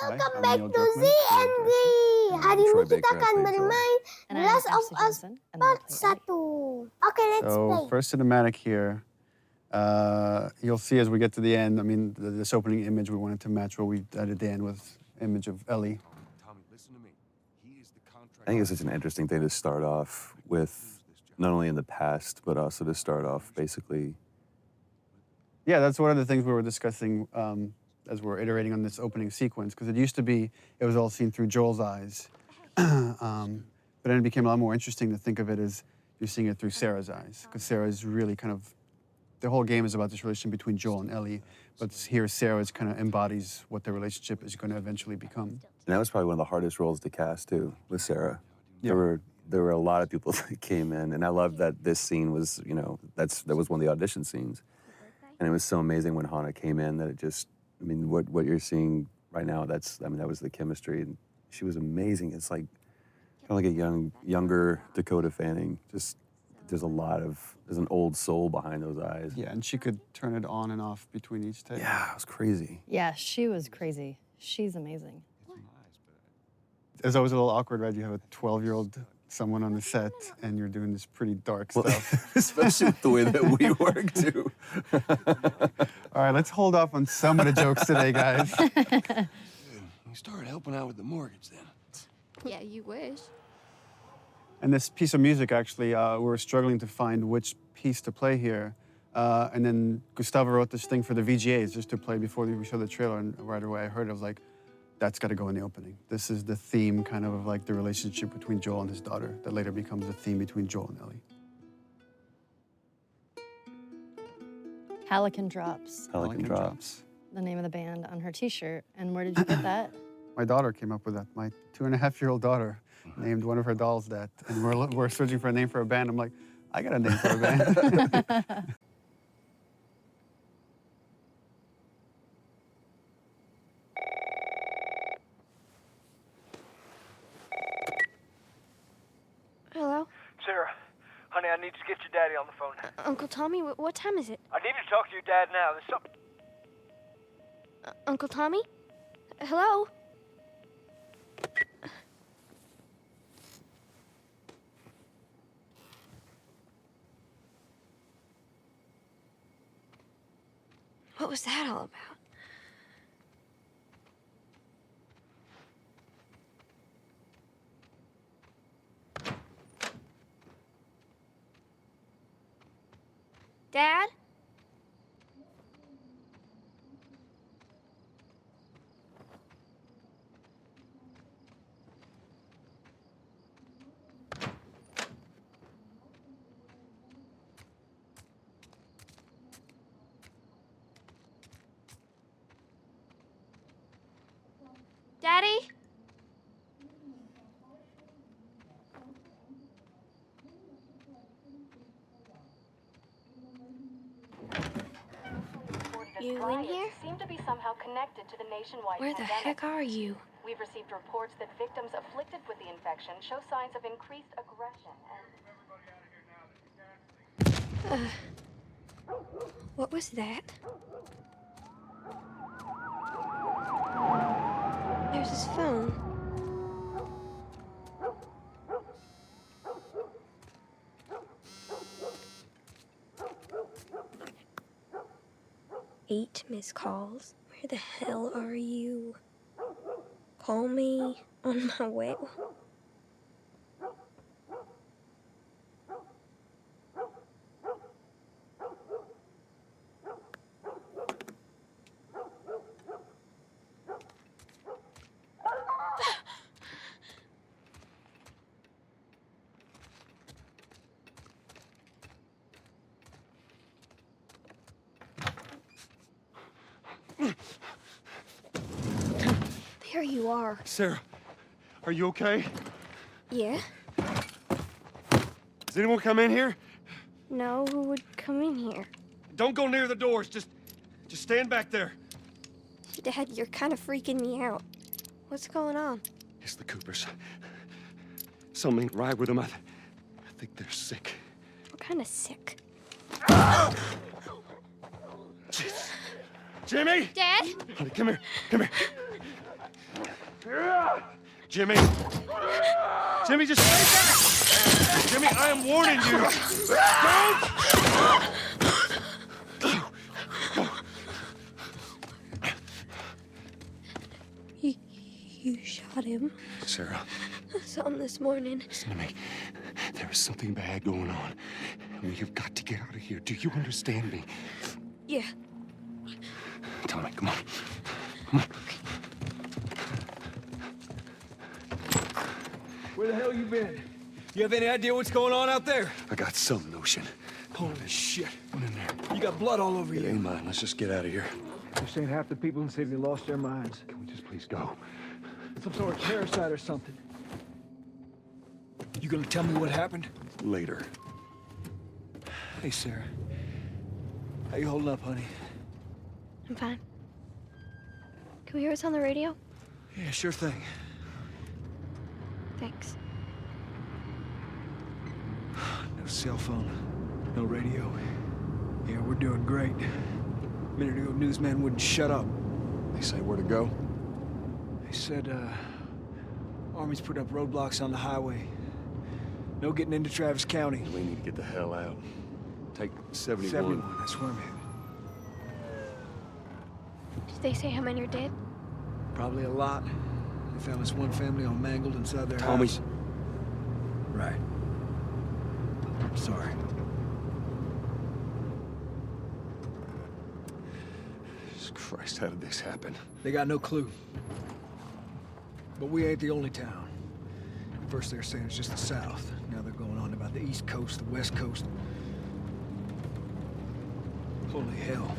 Welcome back to Z&Z. Hari ini kita akan bermain The Last of Us Part 1. Okay, let's play. So, first cinematic here. You'll see as we get to the end, I mean, this opening image, we wanted to match what we did at the end with image of Ellie. Tommy, listen to me. He is the contract. I think it's such an interesting thing to start off with, not only in the past, but also to start off basically. Yeah, that's one of the things we were discussing as we're iterating on this opening sequence, because it used to be, it was all seen through Joel's eyes. But then it became a lot more interesting to think of it as you're seeing it through Sarah's eyes, because Sarah is really kind of, the whole game is about this relationship between Joel and Ellie, but here Sarah is kind of embodies what their relationship is going to eventually become. And that was probably one of the hardest roles to cast too, with Sarah. Yeah. There were a lot of people that came in, and I love that this scene was, you know, that was one of the audition scenes. And it was so amazing when Hannah came in that it just, I mean, what you're seeing right now, that was the chemistry. And she was amazing. It's like, kind of like a younger Dakota Fanning. Just, there's an old soul behind those eyes. Yeah, and she could turn it on and off between each take. Yeah, it was crazy. Yeah, she was crazy. She's amazing. It's always a little awkward, right? You have a 12-year-old someone on the set, and you're doing this pretty dark stuff. Especially with the way that we work, too. All right, let's hold off on some of the jokes today, guys. Good. You started helping out with the mortgage then. Yeah, you wish. And this piece of music, actually, we were struggling to find which piece to play here. And then Gustavo wrote this thing for the VGAs just to play before we showed the trailer, and right away I heard it, I was like, that's got to go in the opening. This is the theme, kind of like the relationship between Joel and his daughter that later becomes the theme between Joel and Ellie. Hallican Drops, Pelican Drops. the name of the band on her T-shirt. And where did you get that? My daughter came up with that. My 2.5-year-old daughter named one of her dolls that. And we're searching for a name for a band. I'm like, I got a name for a band. Hello? Sarah, honey, I need to get your daddy on the phone. Uncle Tommy, what time is it? I need to talk to your dad now. There's something. Uncle Tommy? Hello? What was that all about? Dad? Daddy? You in here? Seem to be somehow connected to the nationwide Where the pandemic. heck are you? We've received reports that victims afflicted with the infection show signs of increased aggression and... What was that? There's his phone. Eight missed calls. Where the hell are you? Call me on my way. There you are. Sarah, are you okay? Yeah? Does anyone come in here? No, who would come in here? Don't go near the doors. Just stand back there. Dad, you're kind of freaking me out. What's going on? It's the Coopers. Something ain't right with them. I think they're sick. What kind of sick? Jimmy! Dad? Honey, come here. Come here. Jimmy! Jimmy, just stay back! Jimmy, I am warning you! Don't! You shot him. Sarah, I saw him this morning. listen to me. There is something bad going on. And we have got to get out of here. Do you understand me? Yeah. Tommy, come on. Come on. Where the hell you been? You have any idea what's going on out there? I got some notion. Holy shit. Get in there. You got blood all over It you. ain't mine. Let's just get out of here. They're saying half the people in the city lost their minds. Can we just please go? Some sort of parasite or something. You gonna tell me what happened? Later. Hey, Sarah. How you holding up, honey? I'm fine. Can we hear us on the radio? Yeah, sure thing. Thanks. No cell phone, no radio. Yeah, we're doing great. A minute ago, newsman wouldn't shut up. They say where to go? They said, Army's put up roadblocks on the highway. No getting into Travis County. We need to get the hell out. Take 71. 71, that's where I'm headed. Did they say how many are dead? Probably a lot. They found this one family all mangled inside their Tommy. house. Right. Sorry. Jesus Christ, how did this happen? They got no clue. But we ain't the only town. First they're saying it's just the South. Now they're going on about the East Coast, the West Coast. Holy hell.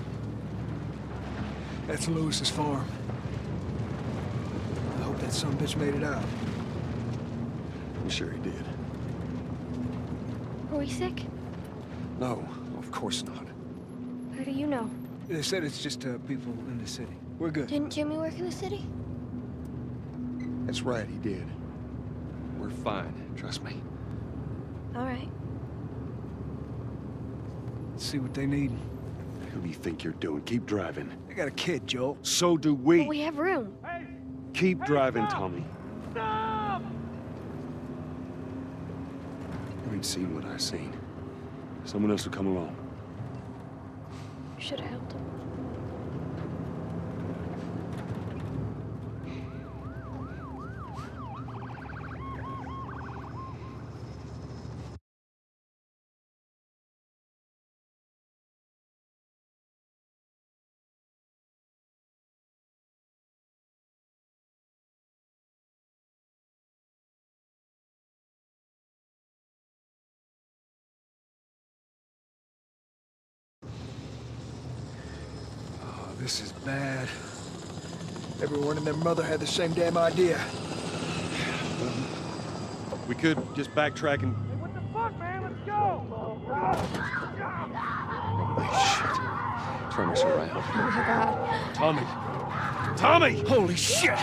That's Lewis's farm. I hope that sumbitch made it out. I'm sure he did. Are we sick? No, of course not. How do you know? They said it's just people in the city. We're good. Didn't Jimmy work in the city? That's right, he did. We're fine, trust me. All right. Let's see what they need. Who do you think you're doing? Keep driving. They got a kid, Joel. So do But we. we have room. Keep driving, Tommy. Stop! You ain't seen what I seen. Someone else will come along. Should have helped him. This is bad. Everyone and their mother had the same damn idea. We could just backtrack and... What the fuck, man? Let's go! Holy shit. Turn us around. Oh my God. Tommy! Tommy! Holy shit!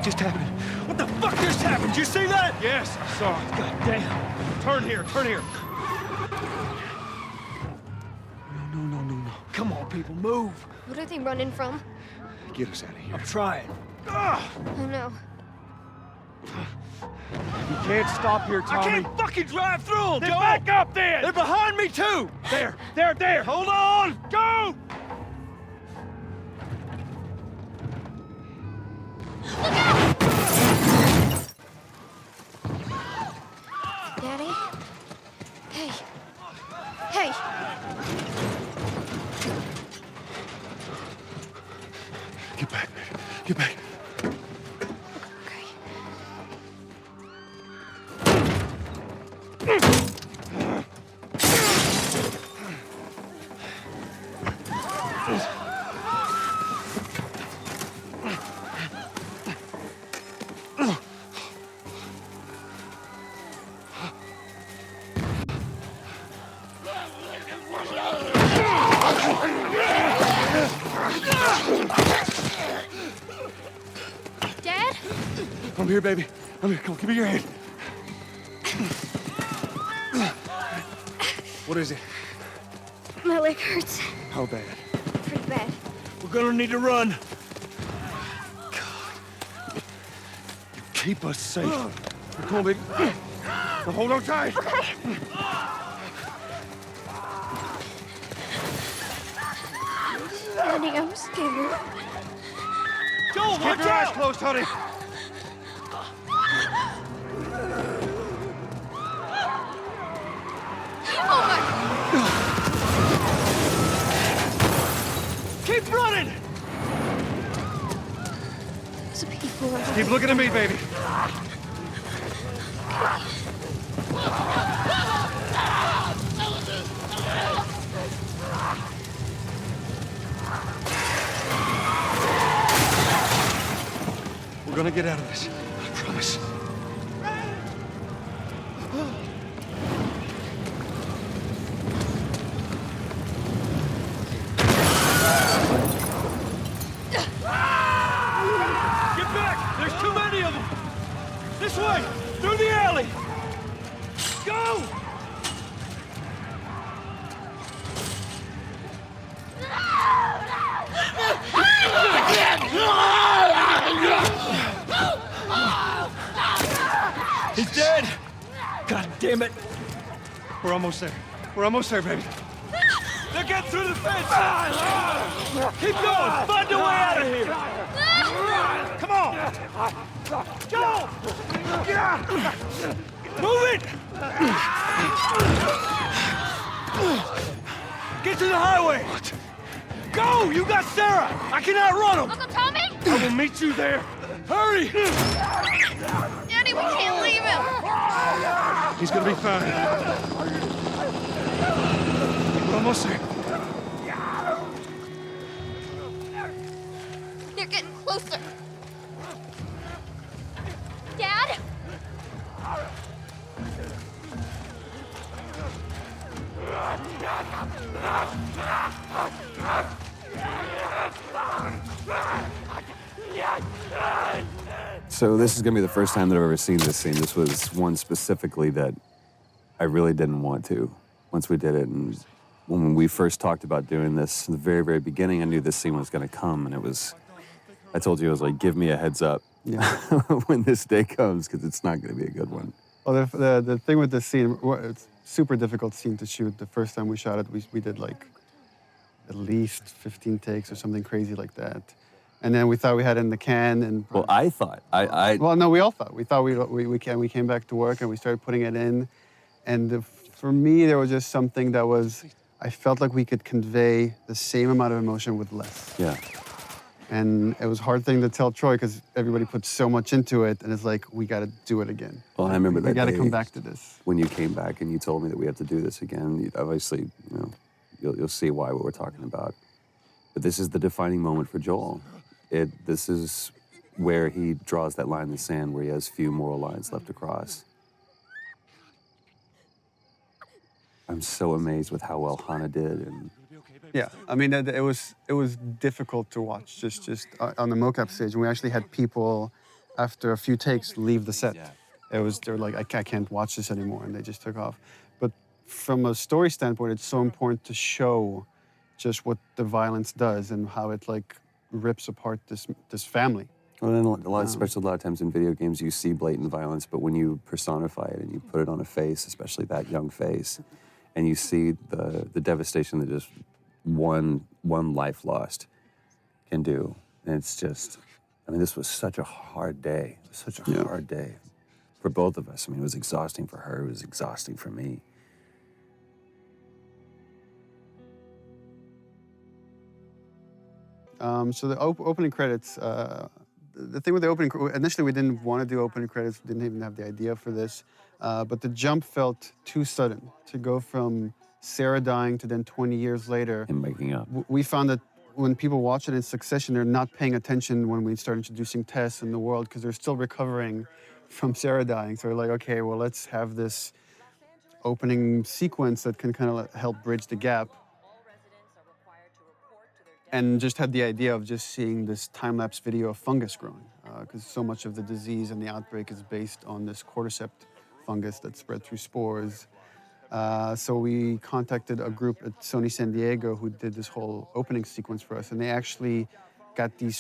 Just happened. What the fuck just happened? Did you see that? Yes, I saw it. God damn. Turn here, turn here. No. Come on, people, move. What are they running from? Get us out of here. I'm trying. Oh no. You can't stop here, Tommy. I can't fucking drive through them, Then Joel! back up then! They're behind me, too! There! Hold on! Go! Daddy? Hey. Hey! Get back, get back. Okay. Dad? I'm here, baby. I'm here. Come on, give me your hand. What is it? My leg hurts. How bad? Pretty bad. We're gonna need to run. keep us safe. Come on, baby. Now hold on tight. Daddy, I'm scared. Joel, keep your eyes closed, honey. Keep running! There's people around. Keep looking at me, baby. We're gonna get out of this. I promise. Get back! There's too many of them! This way! Through the alley! Go! He's dead! God damn it! We're almost there. We're almost there, baby. They're getting through the fence! Keep going! Find a way out of here! Come on! Joel! Move it! Get to the highway! Go! You got Sarah! I cannot run him! Uncle Tommy? I will meet you there. Hurry! Daddy, we can't leave him. He's gonna be fine. We're almost there. They're getting closer. Dad? So this is gonna be the first time that I've ever seen this scene. This was one specifically that I really didn't want to once we did it. And when we first talked about doing this in the very, very beginning, I knew this scene was gonna come. And I told you, I was like, give me a heads up when this day comes, because it's not gonna be a good one. Well, the thing with this scene, it's super difficult scene to shoot. The first time we shot it, we did like at least 15 takes or something crazy like that. And then we thought we had it in the can. And Well, I thought, well, no, we all thought. We thought we came back to work and we started putting it in. And for me, there was just something that was, I felt like we could convey the same amount of emotion with less. yeah. And it was a hard thing to tell Troy because everybody put so much into it, and it's like, we got to do it again. Well, I remember that we got to day come back to this. when you came back and you told me that we have to do this again. Obviously, you'll see why what we're talking about. But this is the defining moment for Joel. This is where he draws that line in the sand, where he has few moral lines left to cross. I'm so amazed with how well Hannah did, and Yeah, I mean, it was difficult to watch just on the mocap stage. And we actually had people, after a few takes, leave the set. They were like, I can't watch this anymore, and they just took off. But from a story standpoint, it's so important to show just what the violence does and how it like rips apart this family. well, then especially a lot of times in video games, you see blatant violence, but when you personify it and you put it on a face, especially that young face, and you see the devastation that just one life lost can do. And it's just, I mean, this was such a hard day. Such a hard day for both of us. I mean, it was exhausting for her. It was exhausting for me. So the opening credits, the thing with the opening, initially we didn't want to do opening credits, we didn't even have the idea for this, but the jump felt too sudden to go from Sarah dying to then 20 years later. And making up. We found that when people watch it in succession, they're not paying attention when we start introducing Tess in the world because they're still recovering from Sarah dying. So we're like, okay, well, let's have this opening sequence that can kind of help bridge the gap. And just had the idea of just seeing this time-lapse video of fungus growing, because so much of the disease and the outbreak is based on this cordyceps fungus that's spread through spores. So we contacted a group at Sony San Diego who did this whole opening sequence for us, and they actually got these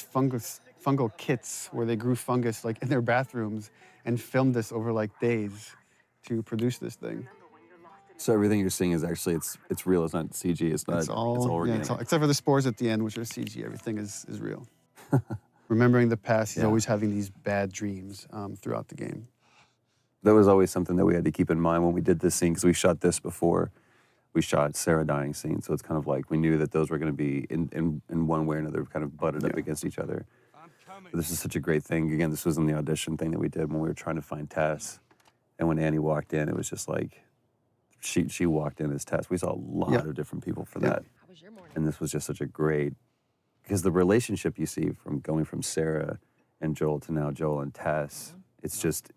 fungal kits where they grew fungus like in their bathrooms and filmed this over like days to produce this thing. So everything you're seeing is actually it's real. It's not CG. It's all organic. Except for the spores at the end, which are CG. Everything is real. Remembering the past, he's always having these bad dreams throughout the game. That was always something that we had to keep in mind when we did this scene, because we shot this before we shot Sarah dying scene. So it's kind of like we knew that those were going to be in one way or another kind of butted up against each other. But this is such a great thing. Again, this was in the audition thing that we did when we were trying to find Tess. And when Annie walked in, it was just like, she walked in as Tess. We saw a lot of different people for that. And this was just such a great, because the relationship you see from going from Sarah and Joel to now Joel and Tess, it's just,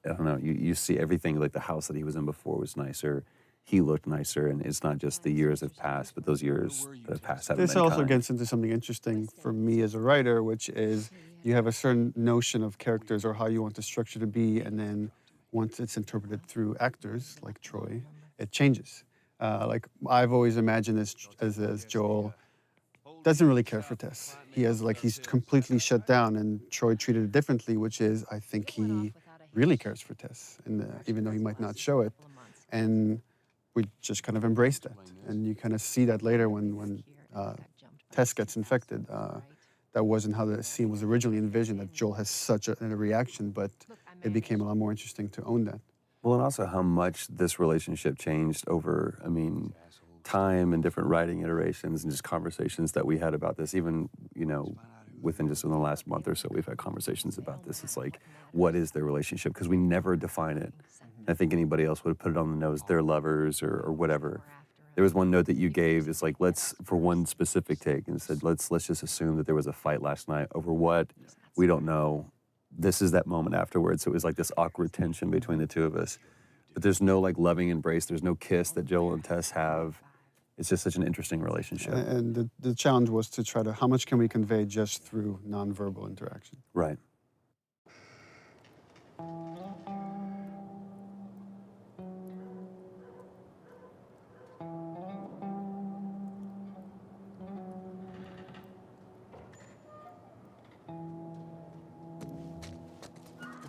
I don't know, you see everything, like the house that he was in before was nicer. He looked nicer, and it's not just the years have passed, but those years that have passed haven't been kind. This also gets into something interesting for me as a writer, which is you have a certain notion of characters or how you want the structure to be, and then once it's interpreted through actors like Troy, it changes. Like I've always imagined as Joel doesn't really care for Tess. He's completely shut down, and Troy treated it differently, which is I think he really cares for Tess, and even though he might not show it, and we just kind of embrace that. And you kind of see that later when Tess gets infected. That wasn't how the scene was originally envisioned, that Joel has such a reaction, but it became a lot more interesting to own that. Well, and also how much this relationship changed over, I mean, time and different writing iterations and just conversations that we had about this. Even, within just in the last month or so, we've had conversations about this. It's like, what is their relationship? Because we never define it. I think anybody else would have put it on the nose, they're lovers or whatever. There was one note that you gave, it's like, for one specific take, and it said, let's just assume that there was a fight last night over what, we don't know. This is that moment afterwards. So it was like this awkward tension between the two of us. But there's no like loving embrace, there's no kiss that Joel and Tess have. It's just such an interesting relationship. And the challenge was to try to, how much can we convey just through nonverbal interaction? Right.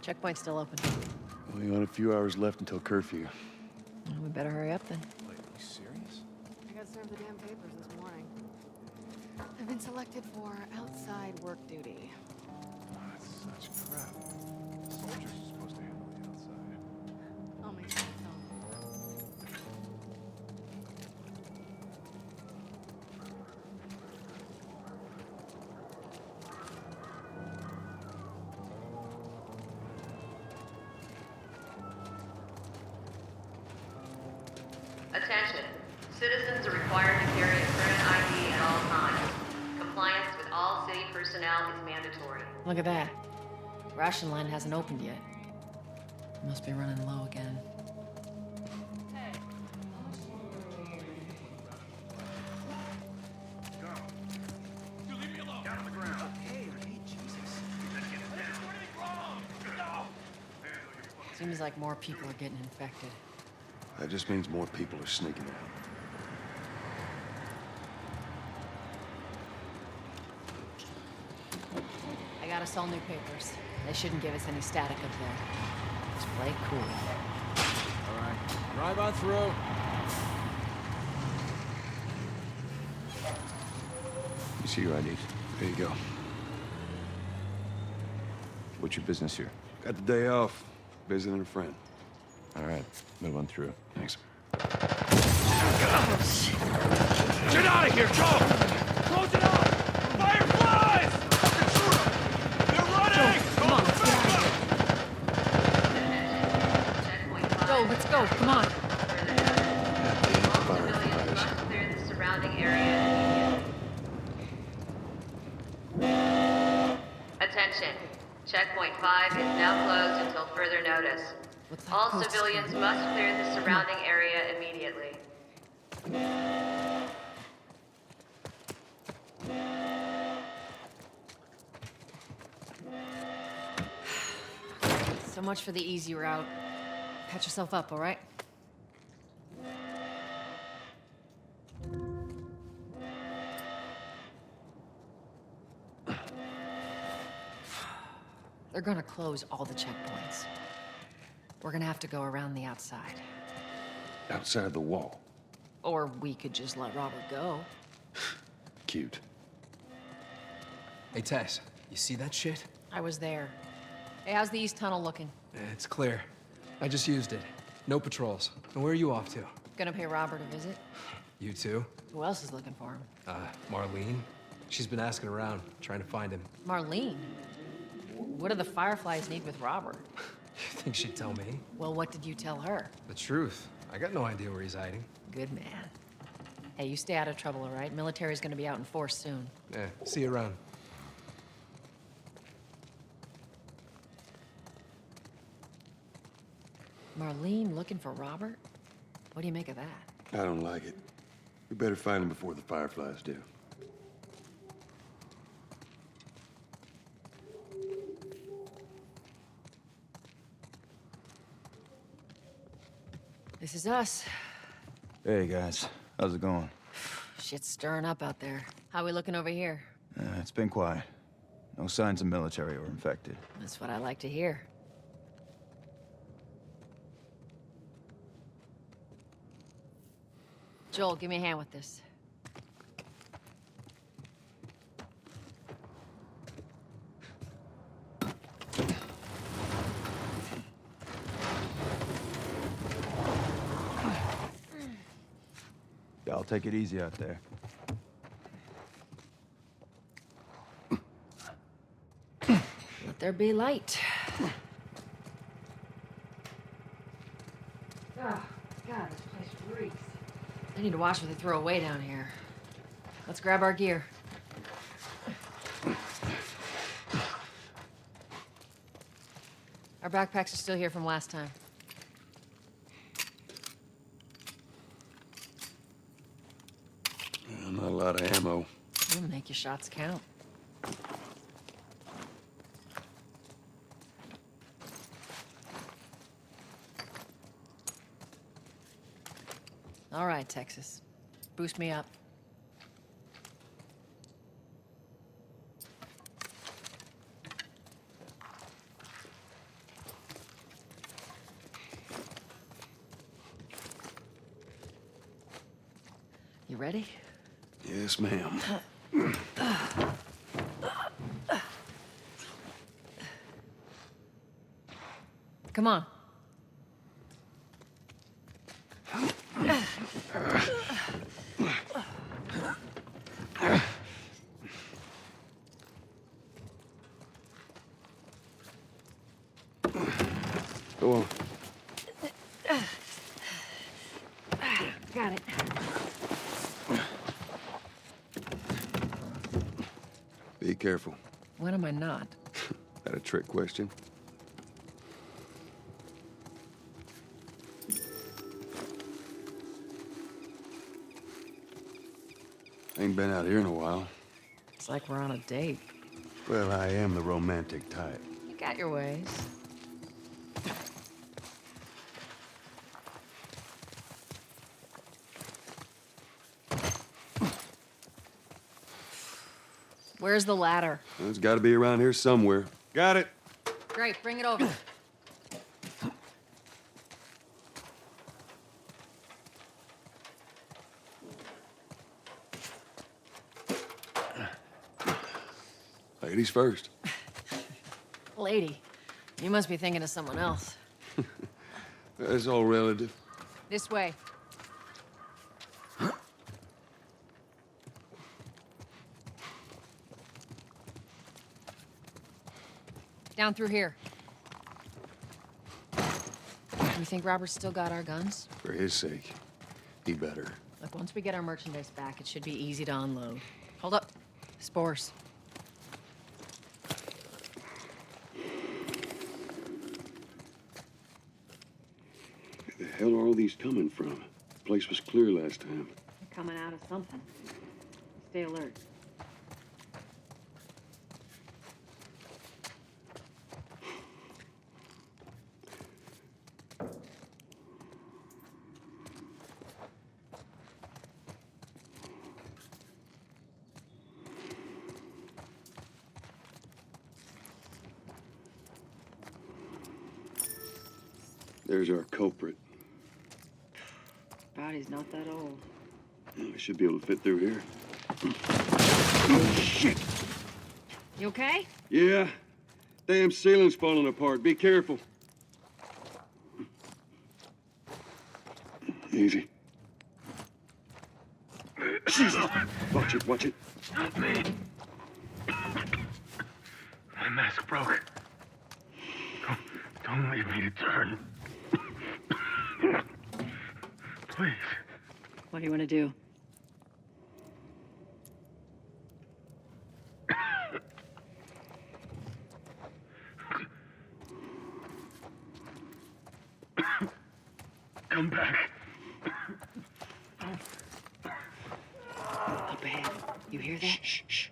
Checkpoint's still open. We got a few hours left until curfew. Well, we better hurry up then. Wait, are you serious? I got served the damn papers this morning. I've been selected for outside work duty. Oh, that's such crap. Soldiers are supposed to handle the outside. I'll make sure it's on. Attention. Citizens are required to carry a current ID at all times. Compliance with all city personnel is mandatory. Look at that. Ration line hasn't opened yet. Must be running low again. Seems like more people are getting infected. That just means more people are sneaking out. I got us all new papers. They shouldn't give us any static up there. Just play cool. All right, drive on through. You see your IDs? There you go. What's your business here? Got the day off. Visiting a friend. All right, move on through. Thanks. Get out of here, Joe! Close it up! Fireflies! Fucking shoot 'em! They're running! Come on, let's get out of here. Go, let's go, come on. All civilians must clear the surrounding area immediately. Attention. Checkpoint 5 is now closed until further notice. What's that All post civilians for? must clear the surrounding area immediately. So much for the easy route. Patch yourself up, all right? They're gonna close all the checkpoints. We're gonna have to go around the outside. Outside the wall. Or we could just let Robert go. Cute. Hey, Tess, you see that shit? I was there. Hey, how's the east tunnel looking? It's clear. I just used it. No patrols. And where are you off to? Gonna pay Robert a visit? You too? Who else is looking for him? Marlene. She's been asking around, trying to find him. Marlene? What do the Fireflies need with Robert? You think she'd tell me? Well, what did you tell her? The truth. I got no idea where he's hiding. Good man. Hey, you stay out of trouble, all right? Military's gonna be out in force soon. Yeah, see you around. Marlene looking for Robert? What do you make of that? I don't like it. We better find him before the Fireflies do. This is us. Hey, guys. How's it going? Shit's stirring up out there. How we looking over here? It's been quiet. No signs of military or infected. That's what I like to hear. Joel, give me a hand with this. Y'all take it easy out there. Let there be light. Oh, God, this place reeks. I need to watch what they throw away down here. Let's grab our gear. Our backpacks are still here from last time. Not a lot of ammo. You'll make your shots count. All right, Texas. Boost me up. You ready? Yes, ma'am. Come on. Go on. Got it. Be careful. When am I not? That a trick question? Ain't been out here in a while. It's like we're on a date. Well, I am the romantic type. You got your ways. Where's the ladder? Well, it's got to be around here somewhere. Got it. Great, bring it over. Ladies first. Lady, you must be thinking of someone else. That's all relative. This way. Down through here. You think Robert's still got our guns? For his sake, he better. Look, once we get our merchandise back, it should be easy to unload. Hold up. Spores. Where the hell are all these coming from? The place was clear last time. They're coming out of something. Stay alert. There's our culprit. Body's not that old. I should be able to fit through here. Oh, shit! You okay? Yeah. Damn ceiling's falling apart. Be careful. Easy. Jesus! Watch it, watch it. Not me. My mask broke. Don't leave me to turn. Please. What do you want to do? Come back. Up ahead. You hear that? Shh, shh.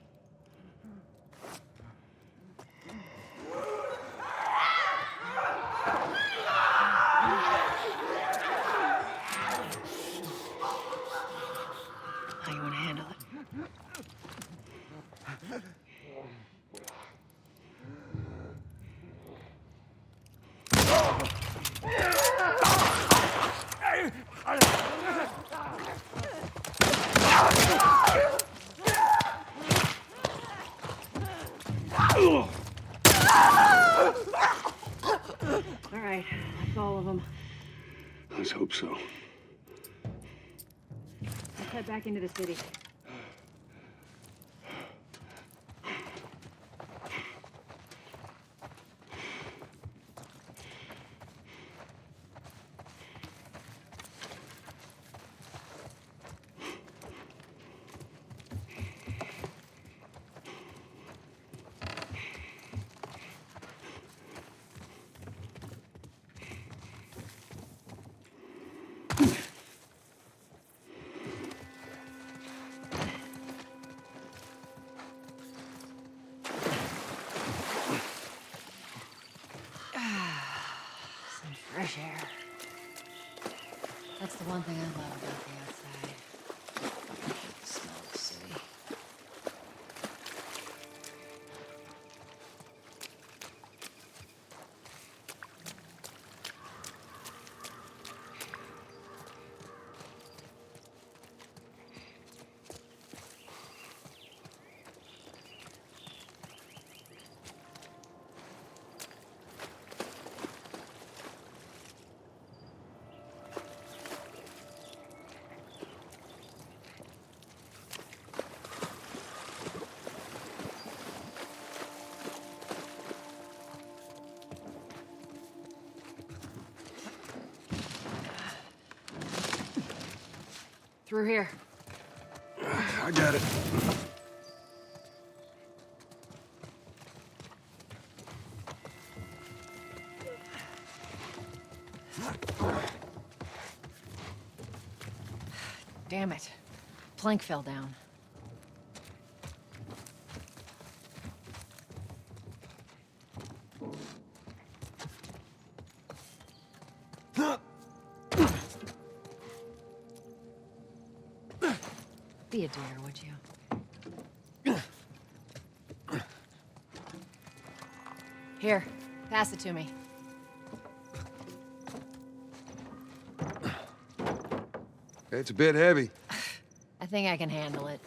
How you want to handle it? All right, that's all of them. Let's hope so. Let's head back into the city. Some fresh air. That's the one thing I love about the outside. The smell of the city. Through here. I got it. Damn it. Plank fell down. Be a dear, would you? Here, pass it to me. It's a bit heavy. I think I can handle it.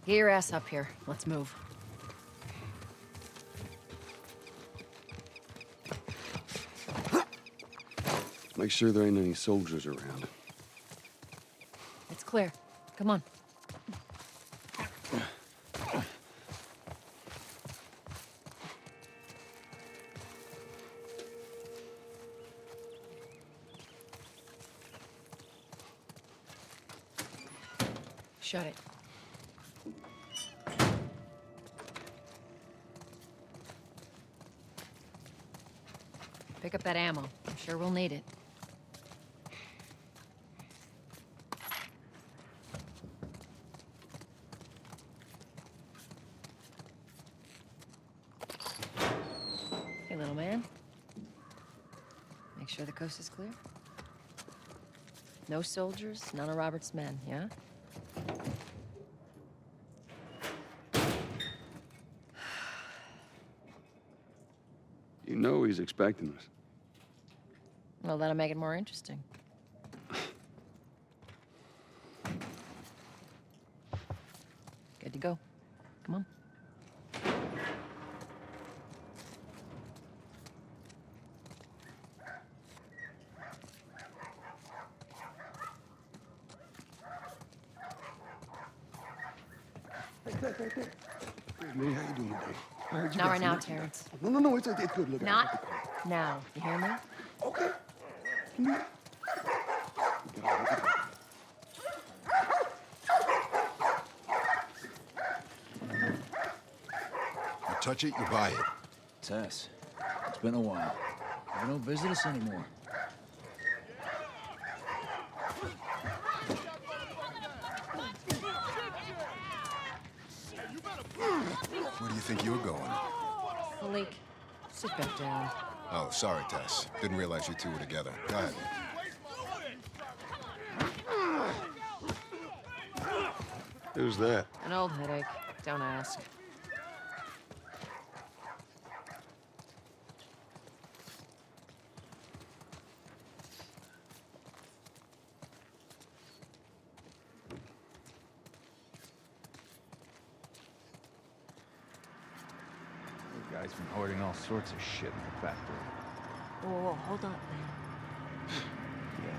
Get your ass up here. Let's move. Make sure there ain't any soldiers around. It's clear. Come on. Shut it. Pick up that ammo. I'm sure we'll need it. Hey, little man. Sure the coast is clear? No soldiers, none of Robert's men, yeah? You know he's expecting us. Well, that'll make it more interesting. Good to go. Come on. Hey, lady, how you doing today? I heard you Not got right some now, nuts. Terrence. No, it's good. Look, Not now. You hear me? Okay. Come here. You touch it, you buy it. Tess, it's been a while. You don't visit us anymore. Where do you think you're going? Malik, sit back down. Oh, sorry, Tess. Didn't realize you two were together. Go ahead. Who's that? An old headache. Don't ask. The guy's been hoarding all sorts of shit in the factory. Whoa, hold up, man. Yeah.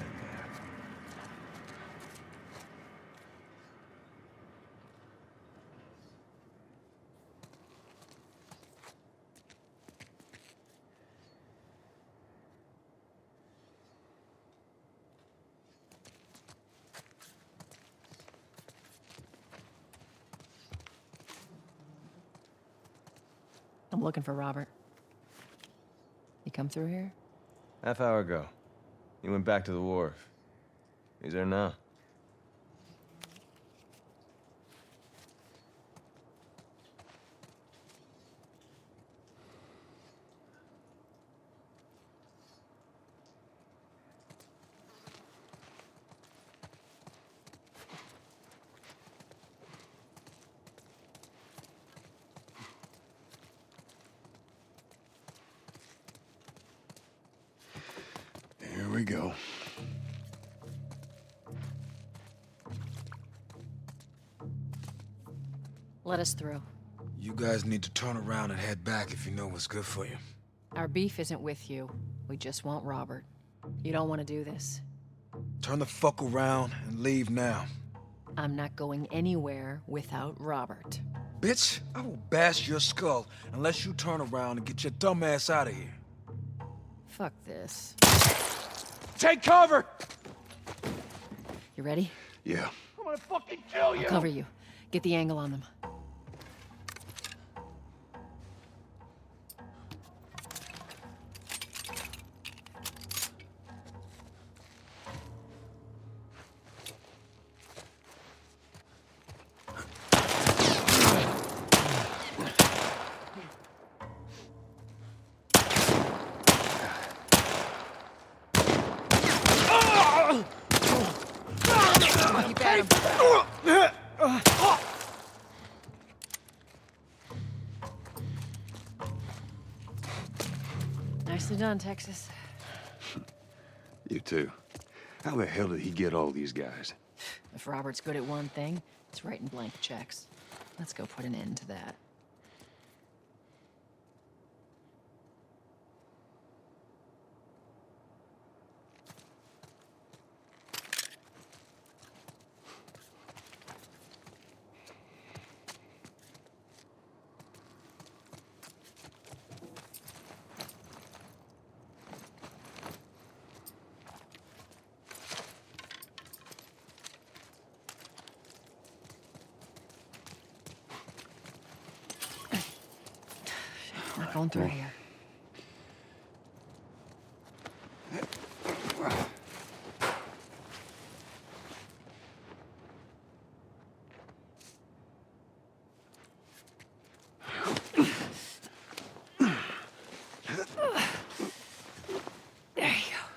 I'm looking for Robert. You come through here? Half hour ago. He went back to the wharf. He's there now. Here we go. Let us through. You guys need to turn around and head back if you know what's good for you. Our beef isn't with you. We just want Robert. You don't want to do this. Turn the fuck around and leave now. I'm not going anywhere without Robert. Bitch, I will bash your skull unless you turn around and get your dumb ass out of here. Fuck this. Take cover! You ready? Yeah. I'm gonna fucking kill you! I'll cover you. Get the angle on them. Keep at him. Nicely done, Texas. You too. How the hell did he get all these guys? If Robert's good at one thing, it's writing blank checks. Let's go put an end to that. Not going through here. There you go.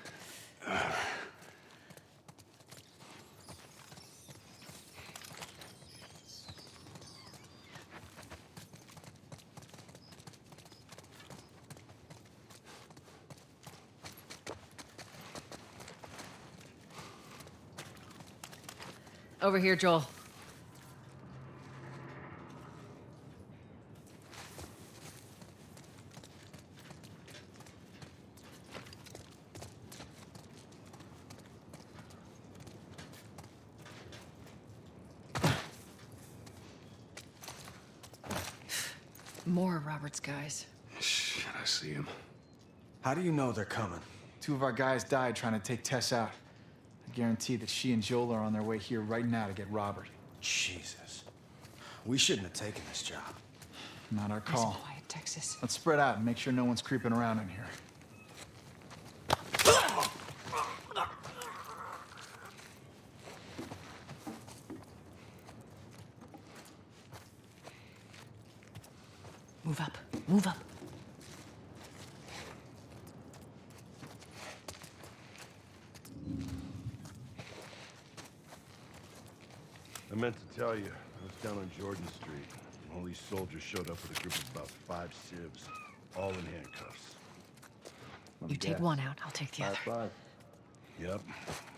Over here, Joel. More of Robert's guys. Shit, I see him. How do you know they're coming? 2 of our guys died trying to take Tess out. I guarantee that she and Joel are on their way here right now to get Robert. Jesus. We shouldn't have taken this job. Not our Nice call. and quiet, Texas. Let's spread out and make sure no one's creeping around in here. Move up. Move up. I meant to tell you, I was down on Jordan Street. And all these soldiers showed up with a group of about 5 civs, all in handcuffs. You take one out, I'll take the other. Yep.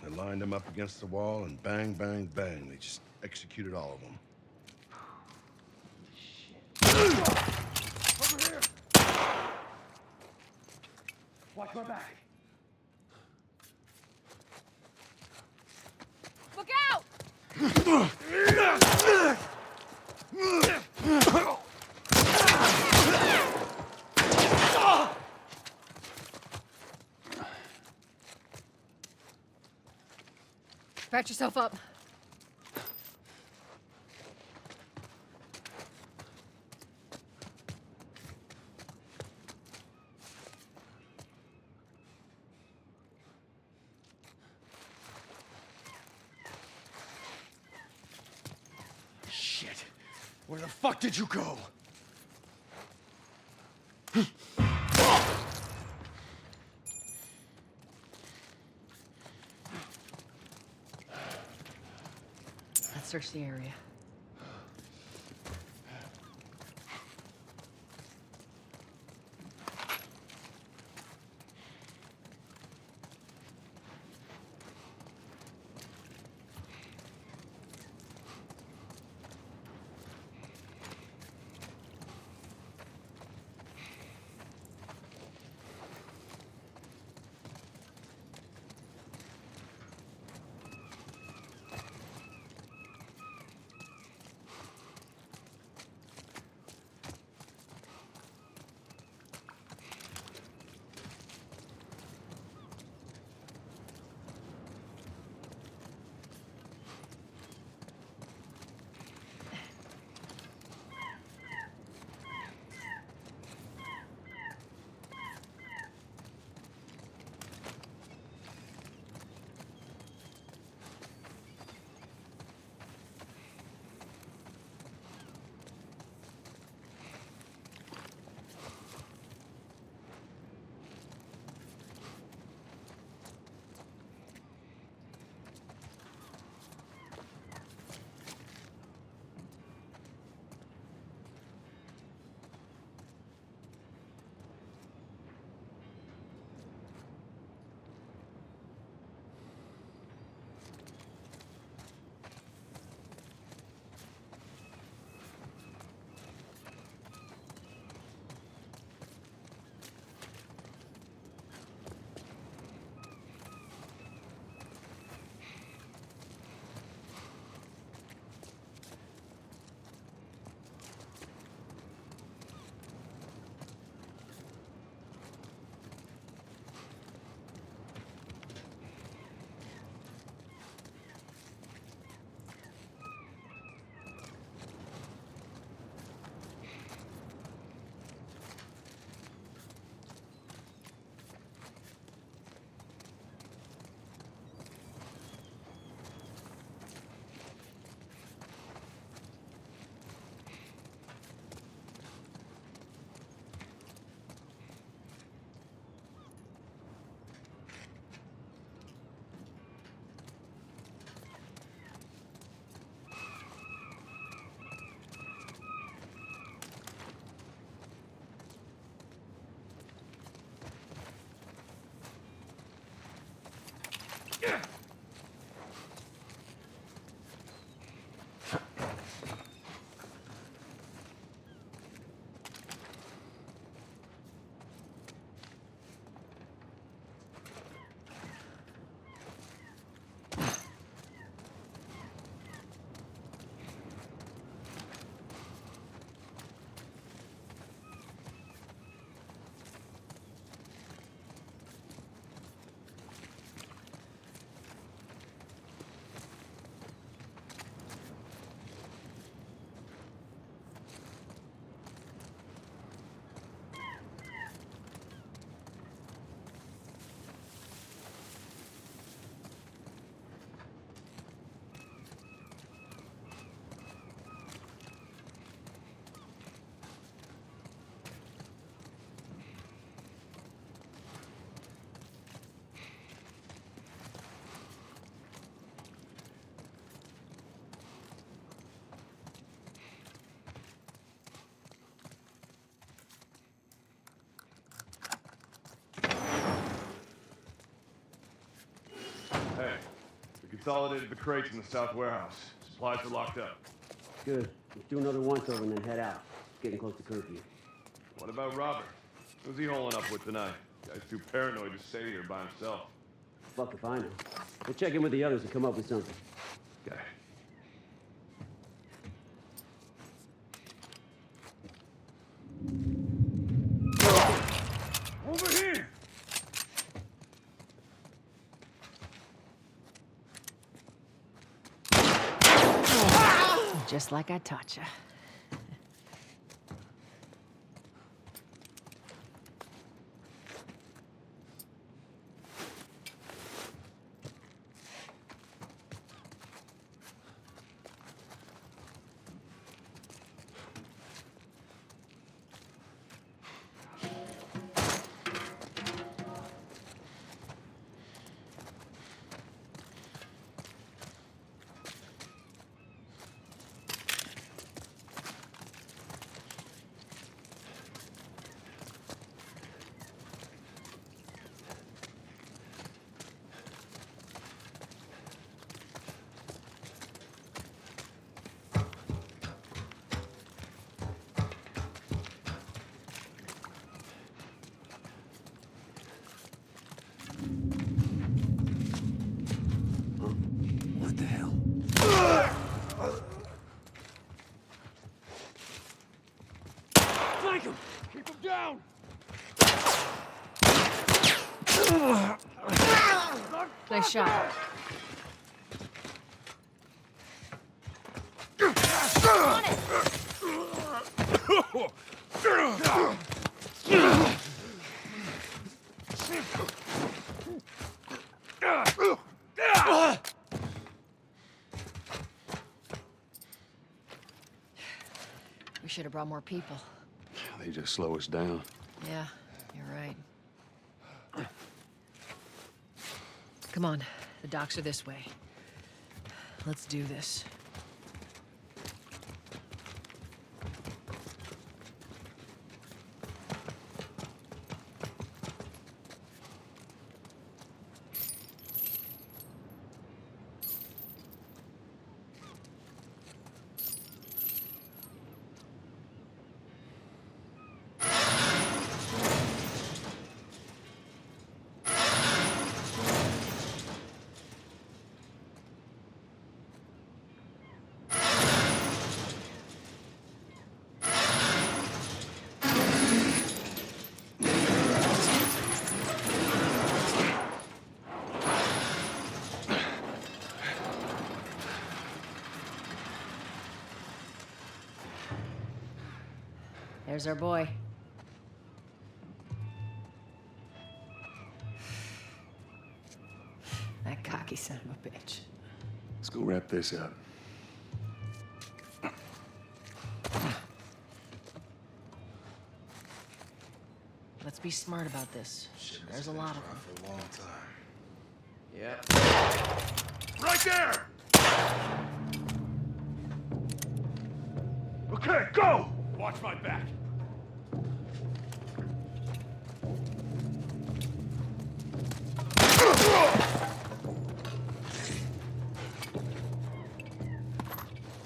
They lined them up against the wall and bang, bang, bang. They just executed all of them. Over here! Watch my back. Look out! Patch yourself up. Shit. Where the fuck did you go? Let's search the area. consolidated the crates in the south warehouse. Supplies are locked up. Good. Let's do another once-over and then head out. It's getting close to curfew. What about Robert? Who's he holing up with tonight? Guy's too paranoid to stay here by himself. Fuck if I know. We'll check in with the others and come up with something. Okay. Over here! Just like I taught you. What the hell? Flank him! Keep him down! Nice shot. On it! We should have brought more people. They just slow us down. Yeah, you're right. Come on, the docks are this way. Let's do this. There's our boy. That cocky son of a bitch. Let's go wrap this up. Let's be smart about this. There's a lot of them. For a long time. Yep. Right there! Okay, go! Watch my back.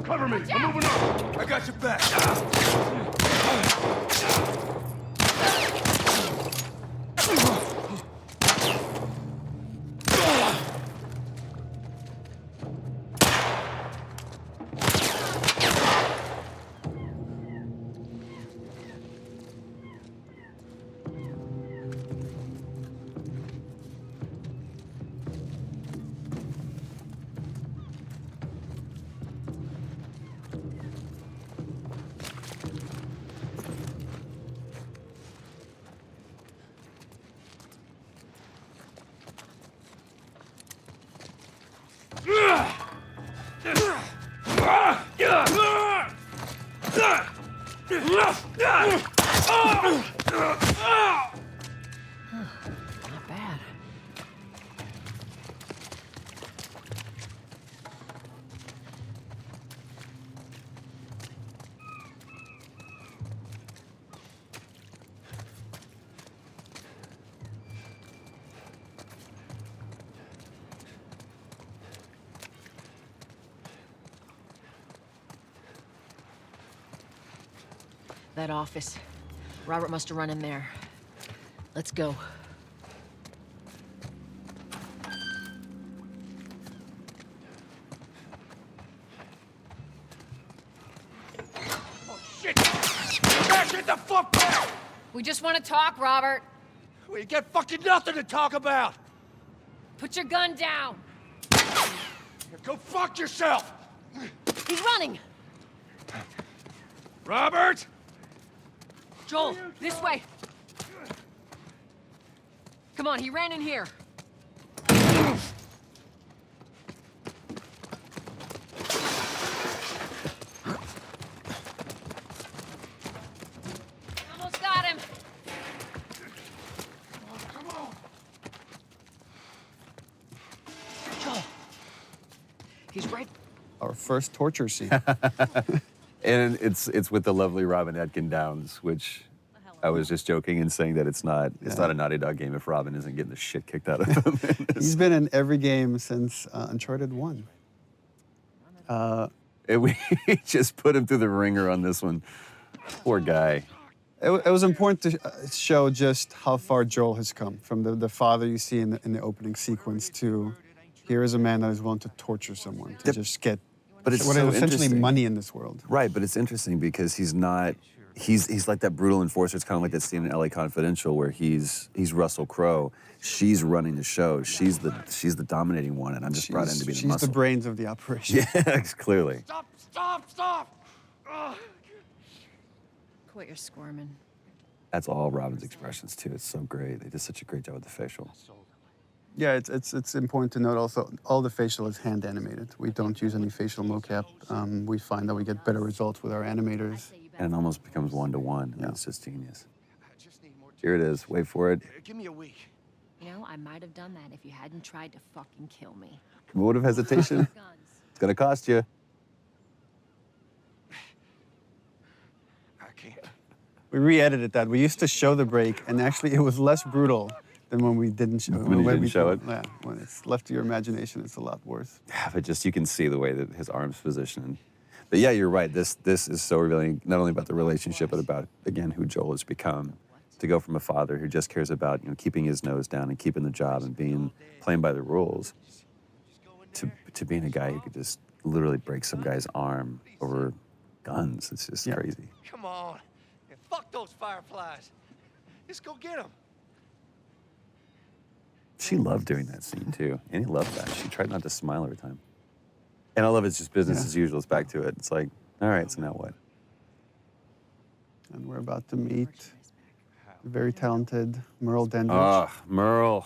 Cover me! I'm moving up! I got your back. Not bad. That office. Robert must have run in there. Let's go. Oh, shit! Get the fuck back! We just want to talk, Robert. We got fucking nothing to talk about! Put your gun down. Go fuck yourself! He's running. Robert! Joel, this way. Come on, he ran in here. Almost got him. Come on! Joel. He's right. Our first torture scene. And it's with the lovely Robin Atkin Downs, which I was just joking and saying that it's not a Naughty Dog game if Robin isn't getting the shit kicked out of him. He's been in every game since Uncharted 1. We just put him through the ringer on this one. Poor guy. It was important to show just how far Joel has come from the father you see in the opening sequence to here is a man that is willing to torture someone to just get what is essentially interesting. money in this world. Right, but it's interesting because he's like that brutal enforcer. It's kind of like that scene in LA Confidential where he's Russell Crowe. She's running the show. She's the dominating one, and I'm just brought in to be the muscle. She's the brains of the operation. Yeah, clearly. Stop! Quit your squirming. That's all Robin's expressions too. It's so great. They did such a great job with the facial. Yeah, it's important to note also all the facial is hand animated. We don't use any facial mocap. We find that we get better results with our animators. And it almost becomes one-to-one. Yeah. It's just genius. Here it is. Wait for it. Give me a week. You know, I might have done that if you hadn't tried to fucking kill me. Vote of hesitation. It's gonna cost you. I can't. We re-edited that. We used to show the break, and actually it was less brutal than when we didn't show it. When you didn't show it? Yeah, when it's left to your imagination, it's a lot worse. Yeah, but just you can see the way that his arm's positioned. But yeah, you're right. This is so revealing, not only about the relationship, but about, again, who Joel has become. To go from a father who just cares about, keeping his nose down and keeping the job and playing by the rules, to being a guy who could just literally break some guy's arm over guns. It's just crazy. Come on. And fuck those fireflies. Just go get them. She loved doing that scene too, and he loved that. She tried not to smile every time. And I love it's just business as usual. It's back to it. It's like, all right, so now what? And we're about to meet the very talented Merle Dandridge. Ah, Merle.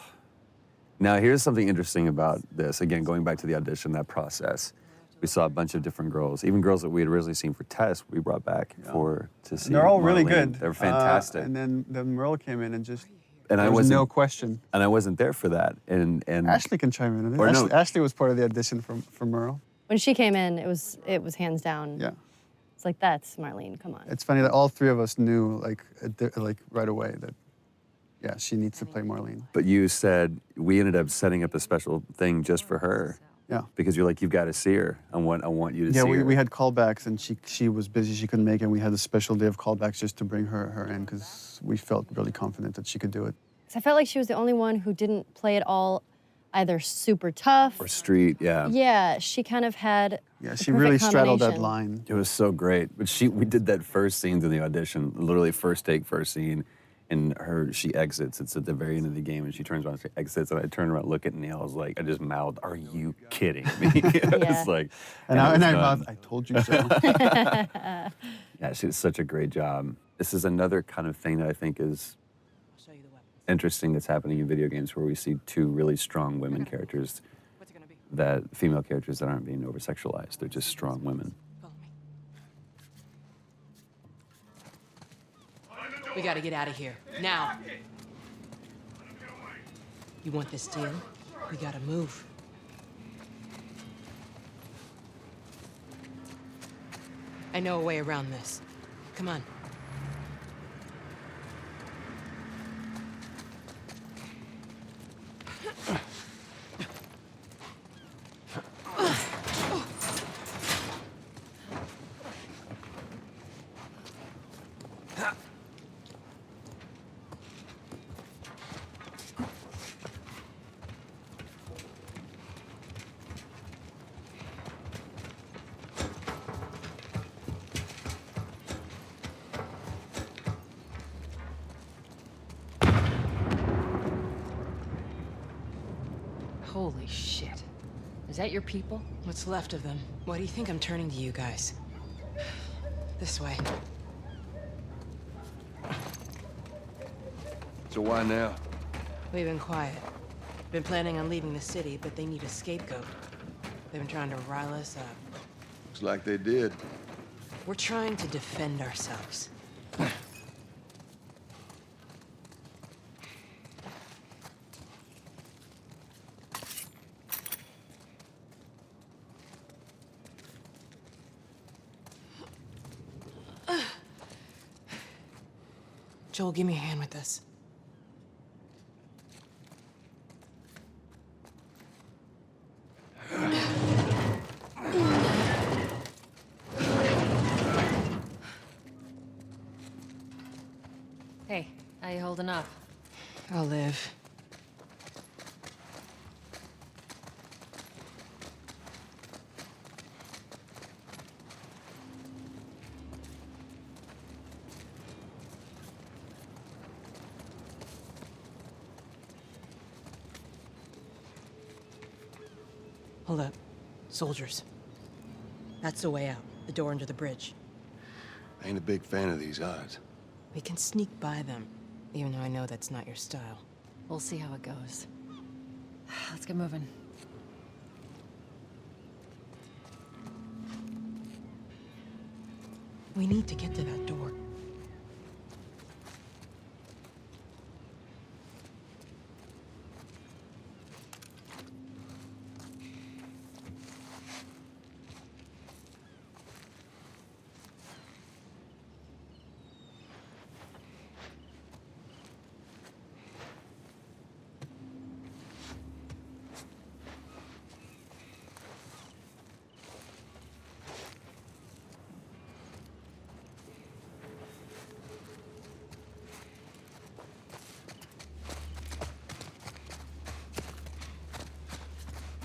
Now, here's something interesting about this. Again, going back to the audition, that process. We saw a bunch of different girls, even girls that we had originally seen for tests, we brought back to see. And they're all really Marlene. good. They're fantastic. And then Merle came in and just, and there was no question. And I wasn't there for that. And Ashley can chime in. Or Ashley, no. Ashley was part of the audition for Merle. When she came in, it was hands down. Yeah. It's like, that's Marlene, come on. It's funny that all three of us knew like right away that, yeah, she needs to play Marlene. But you said we ended up setting up a special thing just for her. Yeah. Because you're like, you've got to see her. I want you to see her. Yeah, we had callbacks, and she was busy. She couldn't make it. And we had a special day of callbacks just to bring her in because we felt really confident that she could do it. 'Cause I felt like she was the only one who didn't play it all either super tough. Or street, yeah. Yeah, she kind of had Yeah, the she perfect really straddled that combination. line. It was so great. But we did that first scene through the audition, literally first take, first scene. And she exits. It's at the very end of the game, and she turns around, she exits, and I turned around, look at Neil. I was like, I just mouthed, "Are you kidding me?" It's like, and I mouthed, "I told you so." Yeah, she did such a great job. This is another kind of thing that I think is interesting that's happening in video games, where we see two really strong women characters, female characters that aren't being over-sexualized. They're just strong women. We gotta get out of here. Now. You want this deal? We gotta move. I know a way around this. Come on. Holy shit. Is that your people? What's left of them? Why do you think I'm turning to you guys? This way. So why now? We've been quiet. Been planning on leaving the city, but they need a scapegoat. They've been trying to rile us up. Looks like they did. We're trying to defend ourselves. Joel, give me a hand with this. Hey, how you holding up? I'll live. Hold up. Soldiers. That's the way out. The door under the bridge. I ain't a big fan of these odds. We can sneak by them, even though I know that's not your style. We'll see how it goes. Let's get moving. We need to get to that door.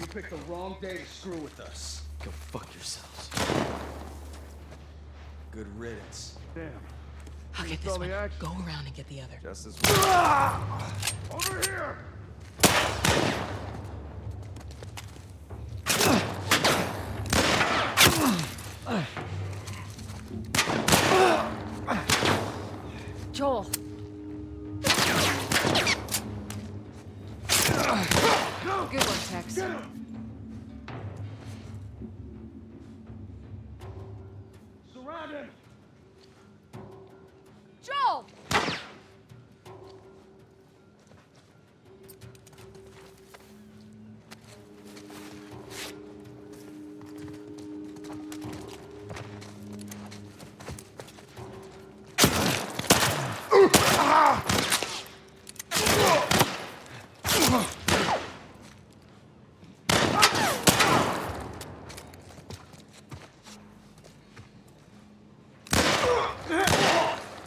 You picked the wrong day to screw with us. Go fuck yourselves. Good riddance. Damn. I'll get this one. Go around and get the other. Just as Over here! Joel. Good one, Tex. Surround him! Joel!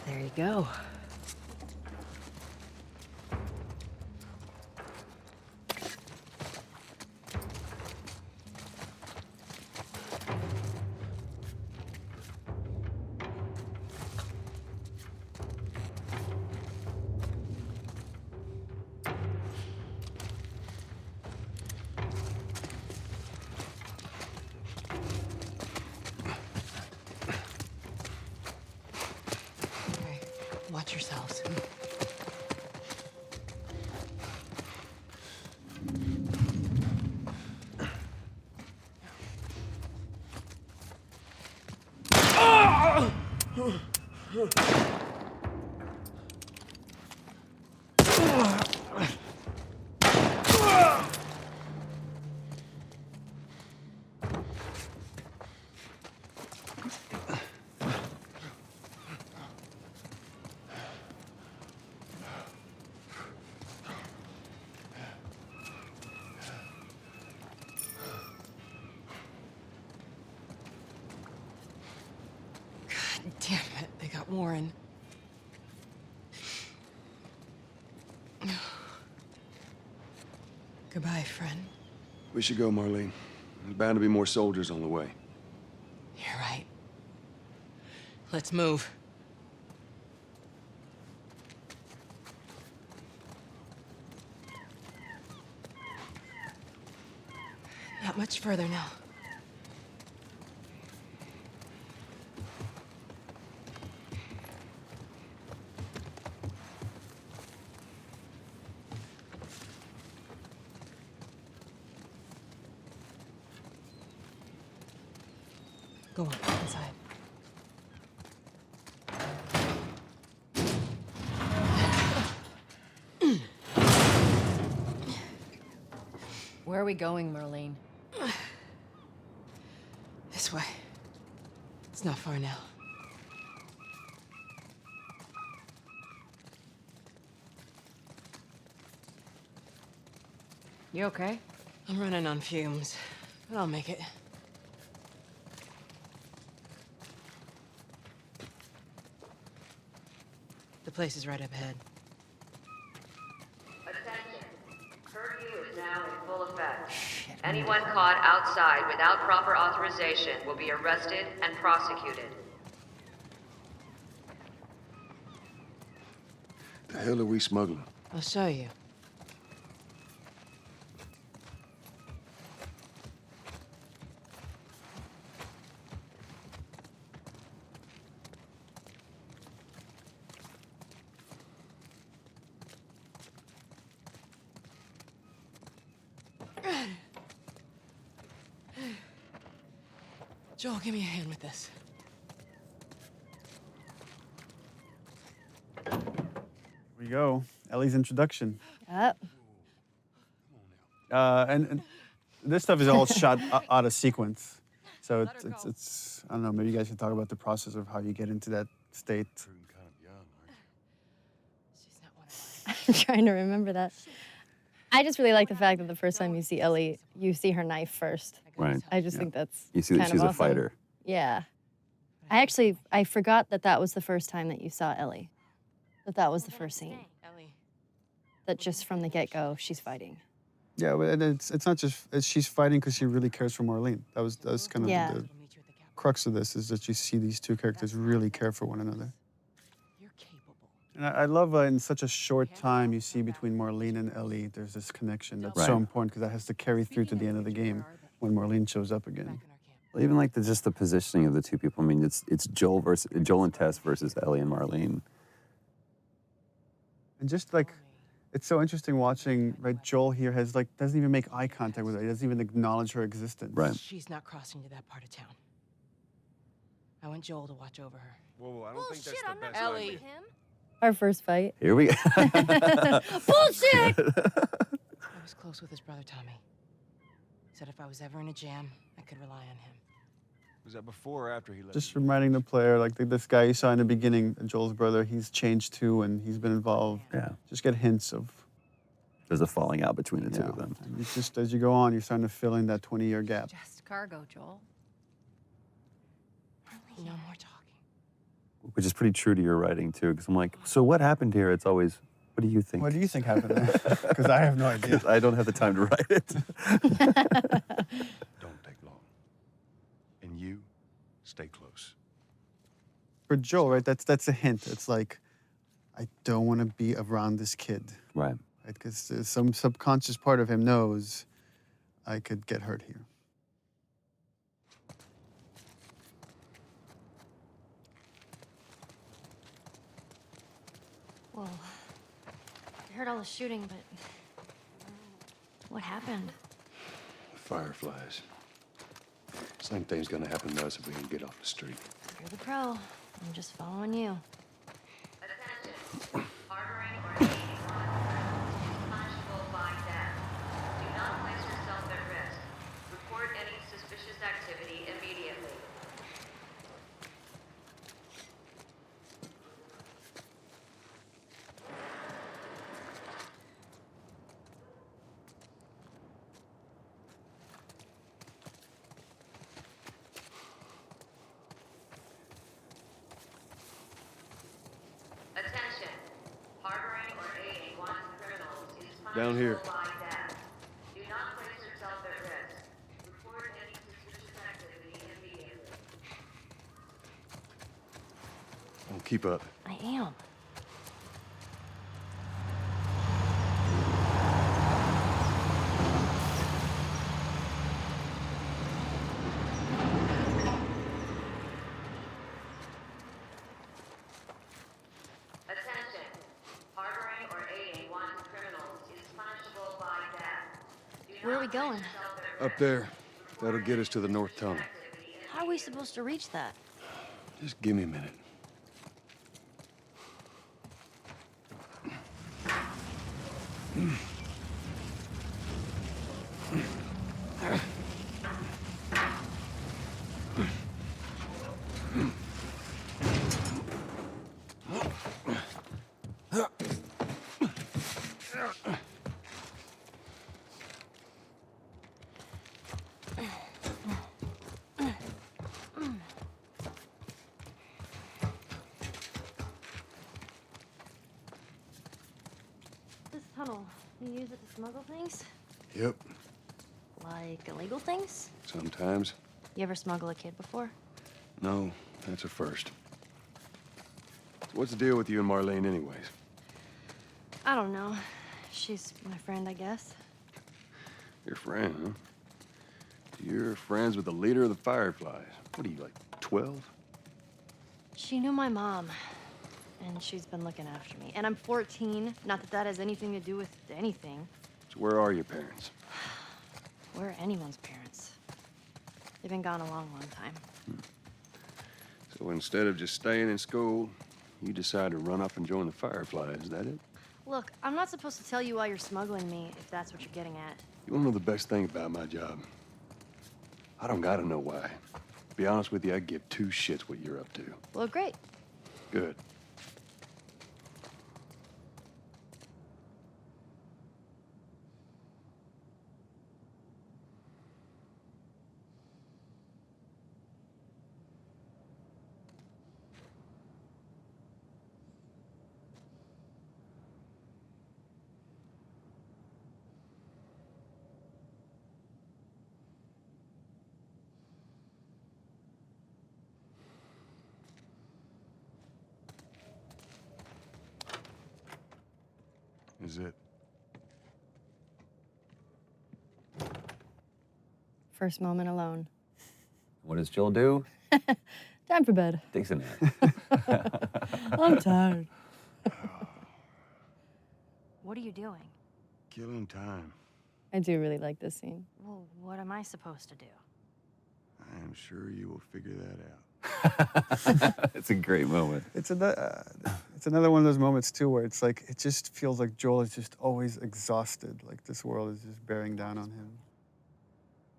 There you go. Okay, watch yourselves. God damn it, they got Warren. Goodbye, friend. We should go, Marlene. There's bound to be more soldiers on the way. You're right. Let's move. Not much further now. Go on, inside. Where are we going, Marlene? This way. It's not far now. You okay? I'm running on fumes, but I'll make it. The place is right up ahead. Attention. Curfew is now in full effect. Anyone caught outside without proper authorization will be arrested and prosecuted. The hell are we smuggling? I'll show you. Joel, give me a hand with this. Here we go. Ellie's introduction. Yep. And this stuff is all shot out of sequence. So it's I don't know, maybe you guys should talk about the process of how you get into that state. I'm trying to remember that. I just really like the fact that the first time you see Ellie, you see her knife first. Right. I just think that's You see that kind she's of a awesome. fighter. Yeah. I forgot that was the first time that you saw Ellie. That was the first scene. Ellie. That just from the get-go, she's fighting. Yeah, but it's not just she's fighting because she really cares for Marlene. That was kind of Yeah. the crux of this, is that you see these two characters really care for one another. And I love in such a short time you see between Marlene and Ellie, there's this connection that's so Right. important because that has to carry through to the end of the game when Marlene shows up again. Well, even like just the positioning of the two people. I mean, it's Joel and Tess versus Ellie and Marlene. And just like, it's so interesting watching, right, Joel here doesn't even make eye contact with her. He doesn't even acknowledge her existence. Right. She's not crossing to that part of town. I want Joel to watch over her. Whoa, I don't think that's the best Ellie. Our first fight. Here we go. Bullshit! I was close with his brother, Tommy. Said if I was ever in a jam, I could rely on him. Was that before or after he left? Just reminding the player, like this guy you saw in the beginning, Joel's brother, he's changed too and he's been involved. Yeah. Just get hints of. There's a falling out between the two Yeah. of them. And it's just as you go on, you're starting to fill in that 20-year gap. Just cargo, Joel. No more talking. Which is pretty true to your writing too, because I'm like, so what happened here? It's always, what do you think? What do you think happened there? Because I have no idea. 'Cause I don't have the time to write it. Don't take long. And you, stay close. For Joel, right, that's a hint. It's like, I don't want to be around this kid. Right. Because some subconscious part of him knows I could get hurt here. Well, I heard all the shooting, but what happened? Fireflies. Same thing's gonna happen to us if we can get off the street. You're the pro. I'm just following you. Attention. Harboring or aiding is punishable by death. Do not place yourself at risk. Report any suspicious activity immediately. Attention. Harboring or aiding wanted criminals is Down here. punishable by death. Do not place yourself at risk. Report any suspicious activity immediately. Don't keep up. I am. Where are we going? Up there. That'll get us to the north tunnel. How are we supposed to reach that? Just give me a minute. This tunnel, you use it to smuggle things? Yep, Like illegal things? sometimes. You ever smuggle a kid before? No, that's a first. So what's the deal with you and Marlene anyways? I don't know. She's my friend, I guess. Your friend, huh? You're friends with the leader of the Fireflies. What are you, like 12? She knew my mom, and she's been looking after me. And I'm 14. Not that that has anything to do with anything. So where are your parents? Where are anyone's parents? They've been gone a long, long time. So instead of just staying in school, you decide to run up and join the Fireflies, is that it? Look, I'm not supposed to tell you why you're smuggling me, if that's what you're getting at. You wanna know the best thing about my job? I don't gotta know why. To be honest with you, I give two shits what you're up to. Well, great. Good. Is it? First moment alone. What does Joel do? Time for bed. Takes a nap. I'm tired. What are you doing? Killing time. I do really like this scene. Well, what am I supposed to do? I am sure you will figure that out. It's a great moment. It's another one of those moments too where it's like it just feels like Joel is just always exhausted, like this world is just bearing down on him.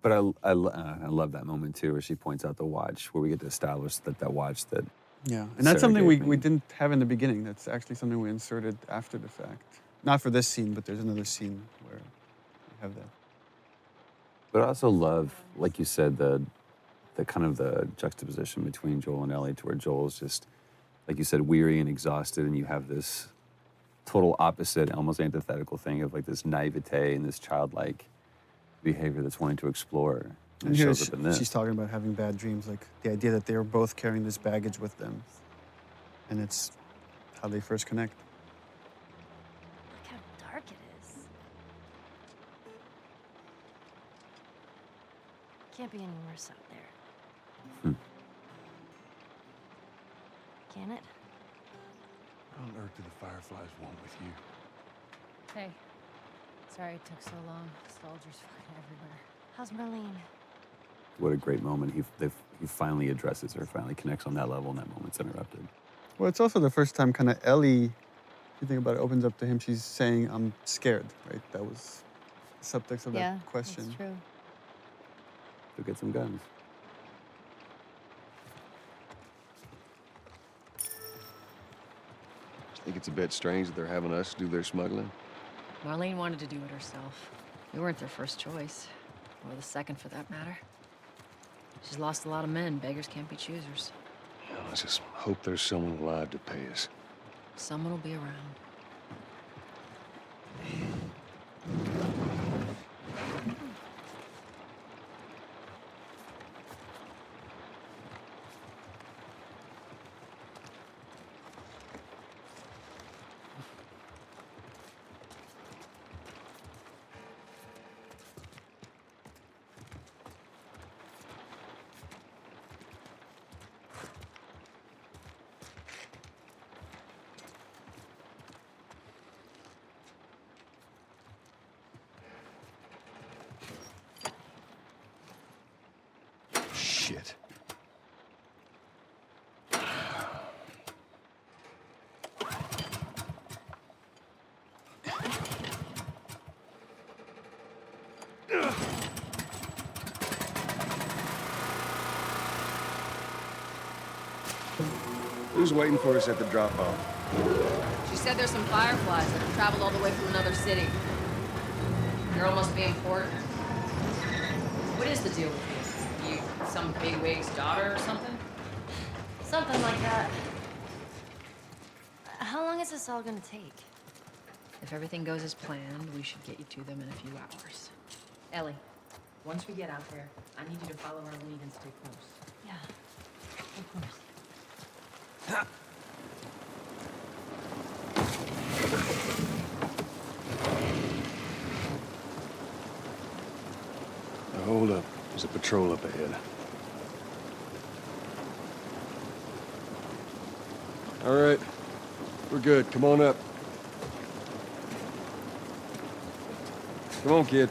But I love that moment too, where she points out the watch, where we get to establish that watch that. Yeah, and that's something we didn't have in the beginning. That's actually something we inserted after the fact. Not for this scene, but there's another scene where we have that. But I also love, like you said, the kind of the juxtaposition between Joel and Ellie, to where Joel's just, like you said, weary and exhausted, and you have this total opposite, almost antithetical thing of like this naivete and this childlike behavior that's wanting to explore. And it here shows up in this. she's talking about having bad dreams, like the idea that they are both carrying this baggage with them, and it's how they first connect. Look how dark it is. Can't be any worse out there. Can it? What on earth do the Fireflies want with you? Hey, sorry it took so long. Soldiers fucking everywhere. How's Marlene? What a great moment. He finally addresses her, finally connects on that level, and that moment's interrupted. Well, it's also the first time kind of Ellie, if you think about it, opens up to him. She's saying, I'm scared, right? That was the subtext of that question. That's true. Go get some guns. Think it's a bit strange that they're having us do their smuggling? Marlene wanted to do it herself. We weren't their first choice. Or the second, for that matter. She's lost a lot of men. Beggars can't be choosers. Yeah, let's just hope there's someone alive to pay us. Someone will be around. Who's waiting for us at the drop-off? She said there's some fireflies that have traveled all the way from another city. Girl must be important. What is the deal with you? You some bigwig's daughter or something? Something like that. How long is this all gonna take? If everything goes as planned, we should get you to them in a few hours. Ellie, once we get out there, I need you to follow our lead and stay close. Yeah, of course. Now, hold up. There's a patrol up ahead. All right. We're good. Come on up. Come on, kid.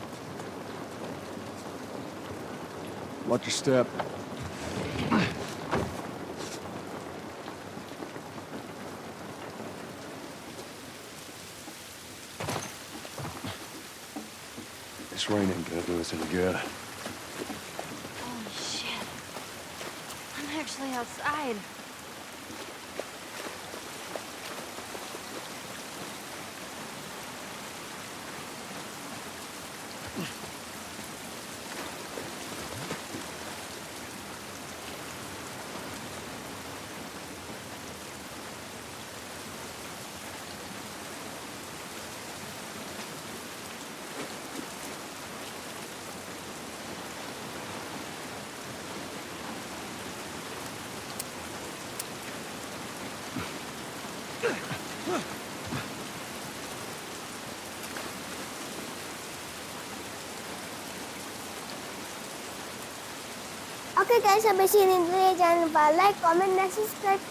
Watch your step. This rain ain't gonna do us any good. Holy shit. I'm actually outside. Oke guys, sampai sini dulu ya. Jangan lupa like, comment, dan subscribe.